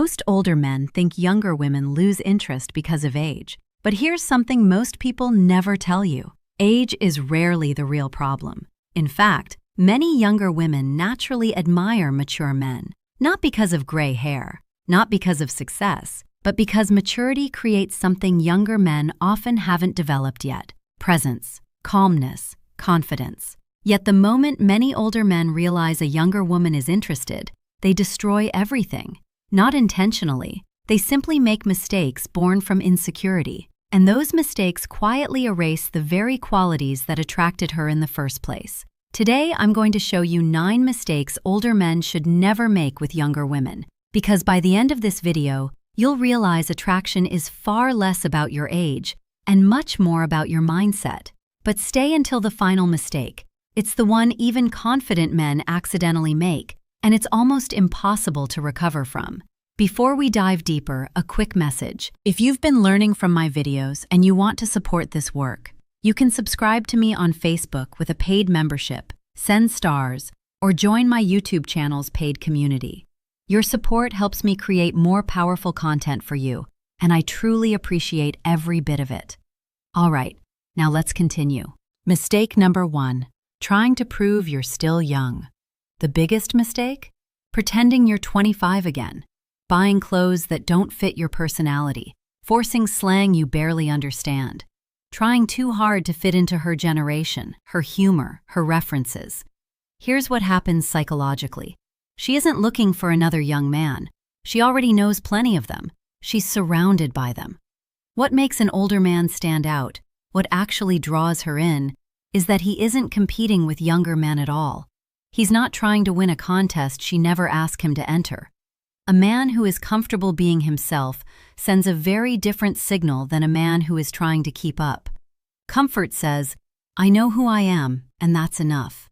Most older men think younger women lose interest because of age, but here's something most people never tell you. Age is rarely the real problem. In fact, many younger women naturally admire mature men, not because of gray hair, not because of success, but because maturity creates something younger men often haven't developed yet: presence, calmness, confidence. Yet the moment many older men realize a younger woman is interested, they destroy everything. Not intentionally, they simply make mistakes born from insecurity, and those mistakes quietly erase the very qualities that attracted her in the first place. Today, I'm going to show you 9 mistakes older men should never make with younger women, because by the end of this video, you'll realize attraction is far less about your age and much more about your mindset. But stay until the final mistake. It's the one even confident men accidentally make, and it's almost impossible to recover from. Before we dive deeper, a quick message. If you've been learning from my videos and you want to support this work, you can subscribe to me on Facebook with a paid membership, send stars, or join my YouTube channel's paid community. Your support helps me create more powerful content for you, and I truly appreciate every bit of it. All right, now let's continue. Mistake number 1. Trying to prove you're still young. The biggest mistake? Pretending you're 25 again. Buying clothes that don't fit your personality. Forcing slang you barely understand. Trying too hard to fit into her generation, her humor, her references. Here's what happens psychologically. She isn't looking for another young man. She already knows plenty of them. She's surrounded by them. What makes an older man stand out, what actually draws her in, is that he isn't competing with younger men at all. He's not trying to win a contest she never asked him to enter. A man who is comfortable being himself sends a very different signal than a man who is trying to keep up. Comfort says, "I know who I am, and that's enough."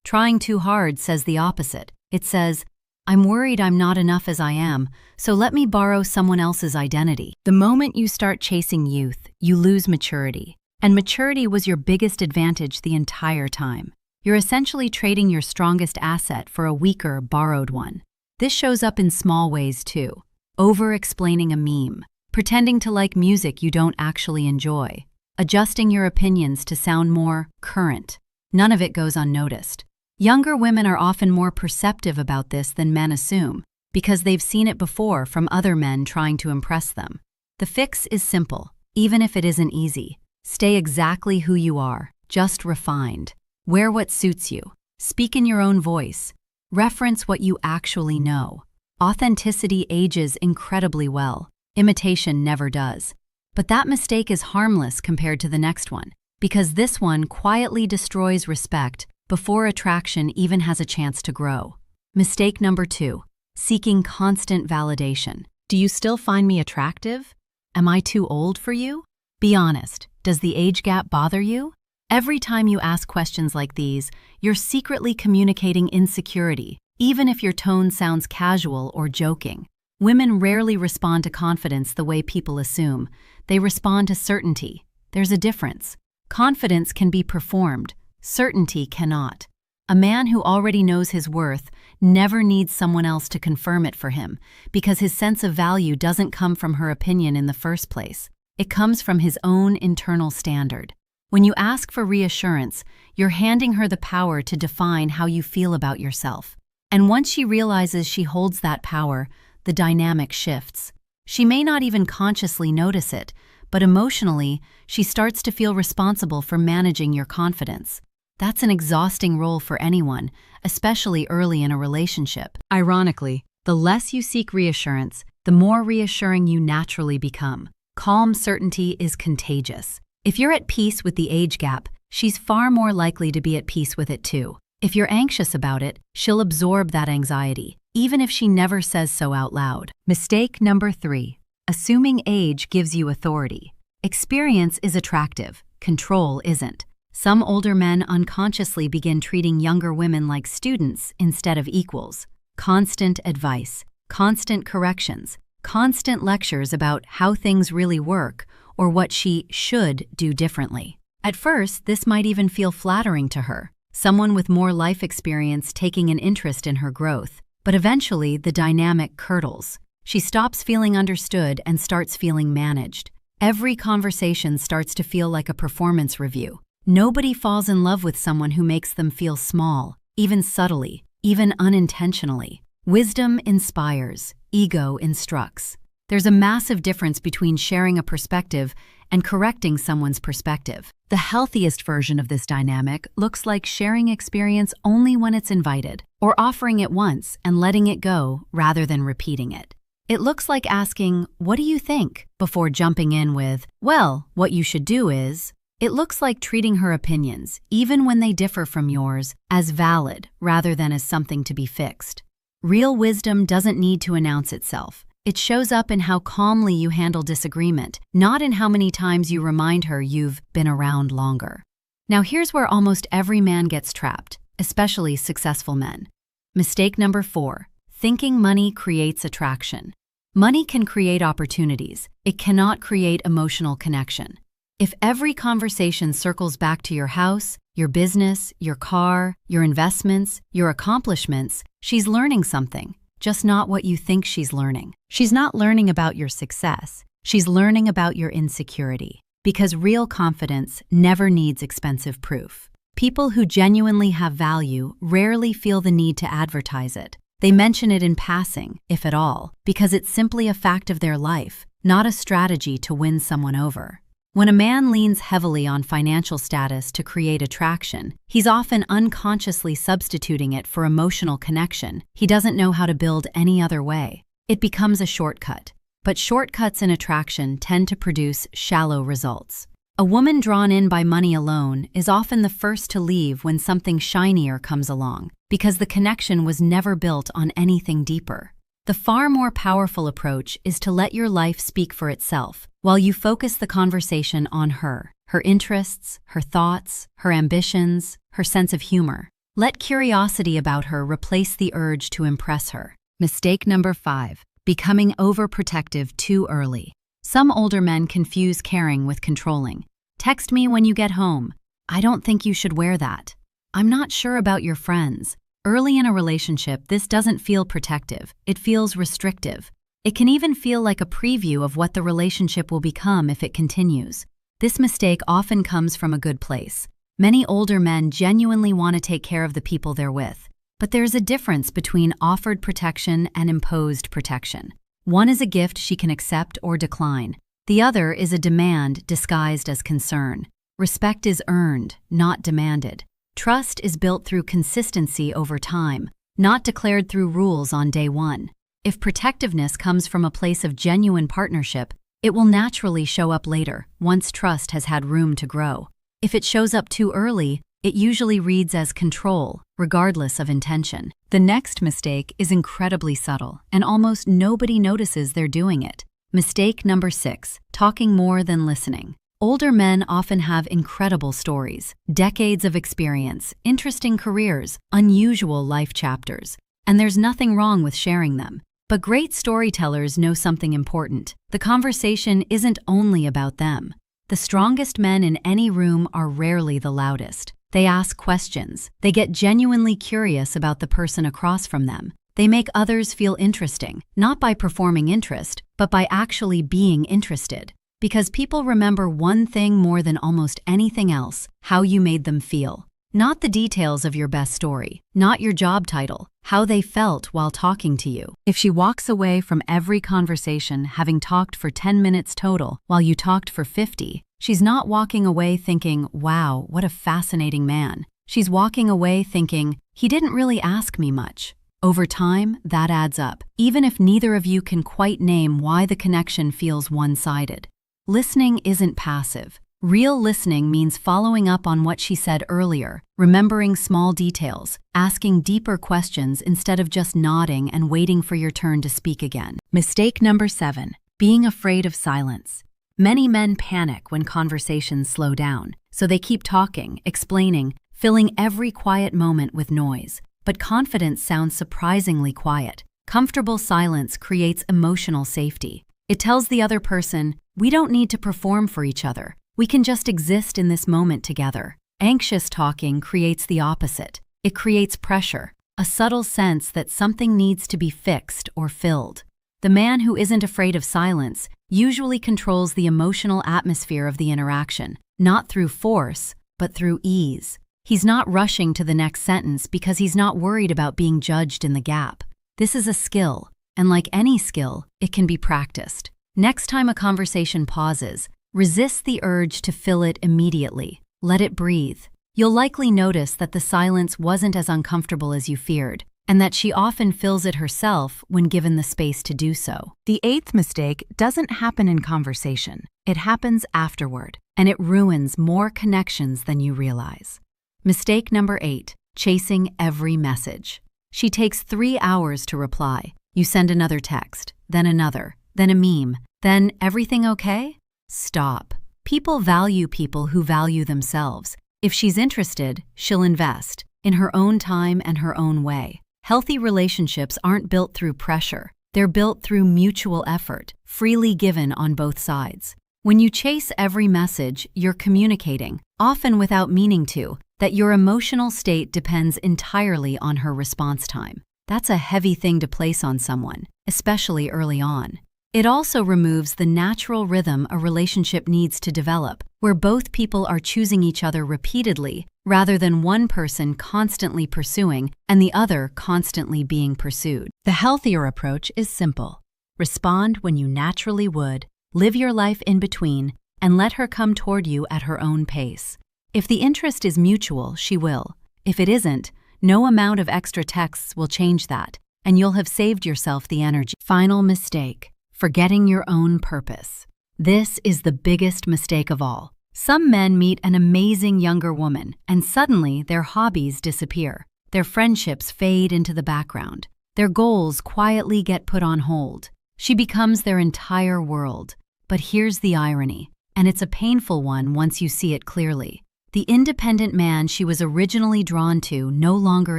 Trying too hard says the opposite. It says, "I'm worried I'm not enough as I am, so let me borrow someone else's identity." The moment you start chasing youth, you lose maturity. And maturity was your biggest advantage the entire time. You're essentially trading your strongest asset for a weaker, borrowed one. This shows up in small ways too. Over-explaining a meme, pretending to like music you don't actually enjoy, adjusting your opinions to sound more current. None of it goes unnoticed. Younger women are often more perceptive about this than men assume, because they've seen it before from other men trying to impress them. The fix is simple, even if it isn't easy. Stay exactly who you are, just refined. Wear what suits you. Speak in your own voice. Reference what you actually know. Authenticity ages incredibly well. Imitation never does. But that mistake is harmless compared to the next one, because this one quietly destroys respect before attraction even has a chance to grow. Mistake number 2. Seeking constant validation. Do you still find me attractive? Am I too old for you? Be honest. Does the age gap bother you? Every time you ask questions like these, you're secretly communicating insecurity, even if your tone sounds casual or joking. Women rarely respond to confidence the way people assume. They respond to certainty. There's a difference. Confidence can be performed. Certainty cannot. A man who already knows his worth never needs someone else to confirm it for him, because his sense of value doesn't come from her opinion in the first place. It comes from his own internal standard. When you ask for reassurance, you're handing her the power to define how you feel about yourself. And once she realizes she holds that power, the dynamic shifts. She may not even consciously notice it, but emotionally, she starts to feel responsible for managing your confidence. That's an exhausting role for anyone, especially early in a relationship. Ironically, the less you seek reassurance, the more reassuring you naturally become. Calm certainty is contagious. If you're at peace with the age gap, she's far more likely to be at peace with it too. If you're anxious about it, she'll absorb that anxiety, even if she never says so out loud. Mistake number 3. Assuming age gives you authority. Experience is attractive, control isn't. Some older men unconsciously begin treating younger women like students instead of equals. Constant advice, constant corrections, constant lectures about how things really work or what she should do differently. At first, this might even feel flattering to her, someone with more life experience taking an interest in her growth. But eventually, the dynamic curdles. She stops feeling understood and starts feeling managed. Every conversation starts to feel like a performance review. Nobody falls in love with someone who makes them feel small, even subtly, even unintentionally. Wisdom inspires, ego instructs. There's a massive difference between sharing a perspective and correcting someone's perspective. The healthiest version of this dynamic looks like sharing experience only when it's invited, or offering it once and letting it go rather than repeating it. It looks like asking, "What do you think?" before jumping in with, "Well, what you should do is." It looks like treating her opinions, even when they differ from yours, as valid rather than as something to be fixed. Real wisdom doesn't need to announce itself. It shows up in how calmly you handle disagreement, not in how many times you remind her you've been around longer. Now here's where almost every man gets trapped, especially successful men. Mistake number 4, thinking money creates attraction. Money can create opportunities. It cannot create emotional connection. If every conversation circles back to your house, your business, your car, your investments, your accomplishments, she's learning something, just not what you think she's learning. She's not learning about your success. She's learning about your insecurity. Because real confidence never needs expensive proof. People who genuinely have value rarely feel the need to advertise it. They mention it in passing, if at all, because it's simply a fact of their life, not a strategy to win someone over. When a man leans heavily on financial status to create attraction, he's often unconsciously substituting it for emotional connection. He doesn't know how to build any other way. It becomes a shortcut. But shortcuts in attraction tend to produce shallow results. A woman drawn in by money alone is often the first to leave when something shinier comes along, because the connection was never built on anything deeper. The far more powerful approach is to let your life speak for itself, while you focus the conversation on her interests, her thoughts, her ambitions, her sense of humor. Let curiosity about her replace the urge to impress her. Mistake number 5, becoming overprotective too early. Some older men confuse caring with controlling. Text me when you get home. I don't think you should wear that. I'm not sure about your friends. Early in a relationship, this doesn't feel protective. It feels restrictive. It can even feel like a preview of what the relationship will become if it continues. This mistake often comes from a good place. Many older men genuinely want to take care of the people they're with. But there's a difference between offered protection and imposed protection. One is a gift she can accept or decline. The other is a demand disguised as concern. Respect is earned, not demanded. Trust is built through consistency over time, not declared through rules on day one. If protectiveness comes from a place of genuine partnership, it will naturally show up later, once trust has had room to grow. If it shows up too early, it usually reads as control, regardless of intention. The next mistake is incredibly subtle, and almost nobody notices they're doing it. Mistake number 6, talking more than listening. Older men often have incredible stories, decades of experience, interesting careers, unusual life chapters, and there's nothing wrong with sharing them. But great storytellers know something important. The conversation isn't only about them. The strongest men in any room are rarely the loudest. They ask questions. They get genuinely curious about the person across from them. They make others feel interesting, not by performing interest, but by actually being interested. Because people remember one thing more than almost anything else: how you made them feel. Not the details of your best story, not your job title, how they felt while talking to you. If she walks away from every conversation having talked for 10 minutes total while you talked for 50, she's not walking away thinking, "Wow, what a fascinating man." She's walking away thinking, "He didn't really ask me much." Over time, that adds up, even if neither of you can quite name why the connection feels one-sided. Listening isn't passive. Real listening means following up on what she said earlier, remembering small details, asking deeper questions instead of just nodding and waiting for your turn to speak again. Mistake number 7, being afraid of silence. Many men panic when conversations slow down, so they keep talking, explaining, filling every quiet moment with noise. But confidence sounds surprisingly quiet. Comfortable silence creates emotional safety. It tells the other person, "We don't need to perform for each other. We can just exist in this moment together." Anxious talking creates the opposite. It creates pressure, a subtle sense that something needs to be fixed or filled. The man who isn't afraid of silence usually controls the emotional atmosphere of the interaction, not through force, but through ease. He's not rushing to the next sentence because he's not worried about being judged in the gap. This is a skill, and like any skill, it can be practiced. Next time a conversation pauses, resist the urge to fill it immediately. Let it breathe. You'll likely notice that the silence wasn't as uncomfortable as you feared, and that she often fills it herself when given the space to do so. The eighth mistake doesn't happen in conversation. It happens afterward, and it ruins more connections than you realize. Mistake number 8, chasing every message. She takes 3 hours to reply. You send another text, then another, then a meme, then everything okay? Stop. People value people who value themselves. If she's interested, she'll invest in her own time and her own way. Healthy relationships aren't built through pressure. They're built through mutual effort, freely given on both sides. When you chase every message, you're communicating, often without meaning to, that your emotional state depends entirely on her response time. That's a heavy thing to place on someone, especially early on. It also removes the natural rhythm a relationship needs to develop, where both people are choosing each other repeatedly, rather than one person constantly pursuing and the other constantly being pursued. The healthier approach is simple. Respond when you naturally would, live your life in between, and let her come toward you at her own pace. If the interest is mutual, she will. If it isn't, no amount of extra texts will change that, and you'll have saved yourself the energy. Final mistake. Forgetting your own purpose. This is the biggest mistake of all. Some men meet an amazing younger woman, and suddenly their hobbies disappear. Their friendships fade into the background. Their goals quietly get put on hold. She becomes their entire world. But here's the irony, and it's a painful one once you see it clearly. The independent man she was originally drawn to no longer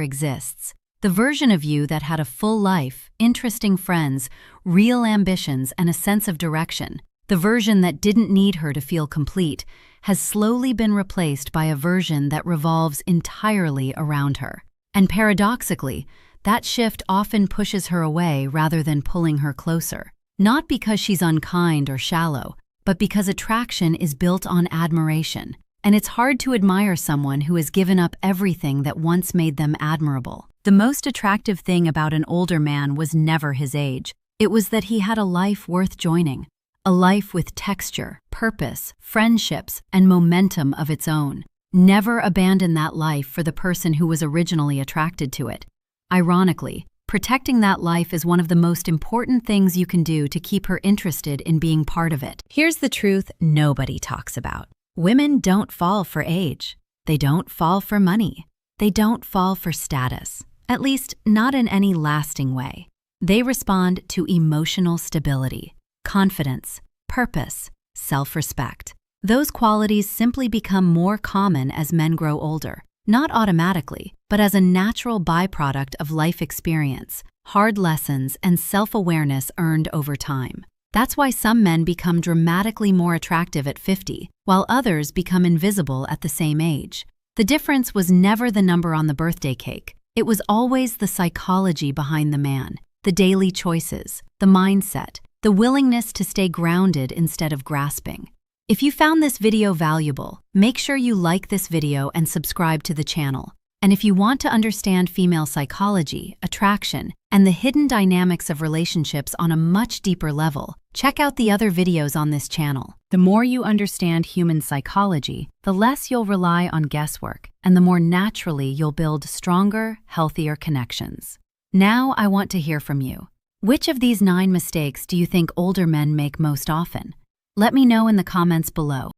exists. The version of you that had a full life, interesting friends, real ambitions, and a sense of direction, the version that didn't need her to feel complete, has slowly been replaced by a version that revolves entirely around her. And paradoxically, that shift often pushes her away rather than pulling her closer. Not because she's unkind or shallow, but because attraction is built on admiration. And it's hard to admire someone who has given up everything that once made them admirable. The most attractive thing about an older man was never his age. It was that he had a life worth joining. A life with texture, purpose, friendships, and momentum of its own. Never abandon that life for the person who was originally attracted to it. Ironically, protecting that life is one of the most important things you can do to keep her interested in being part of it. Here's the truth nobody talks about. Women don't fall for age. They don't fall for money. They don't fall for status. At least, not in any lasting way. They respond to emotional stability, confidence, purpose, self-respect. Those qualities simply become more common as men grow older, not automatically, but as a natural byproduct of life experience, hard lessons, and self-awareness earned over time. That's why some men become dramatically more attractive at 50, while others become invisible at the same age. The difference was never the number on the birthday cake. It was always the psychology behind the man, the daily choices, the mindset, the willingness to stay grounded instead of grasping. If you found this video valuable, make sure you like this video and subscribe to the channel. And if you want to understand female psychology, attraction, and the hidden dynamics of relationships on a much deeper level, check out the other videos on this channel. The more you understand human psychology, the less you'll rely on guesswork, and the more naturally you'll build stronger, healthier connections. Now I want to hear from you. Which of these 9 mistakes do you think older men make most often? Let me know in the comments below.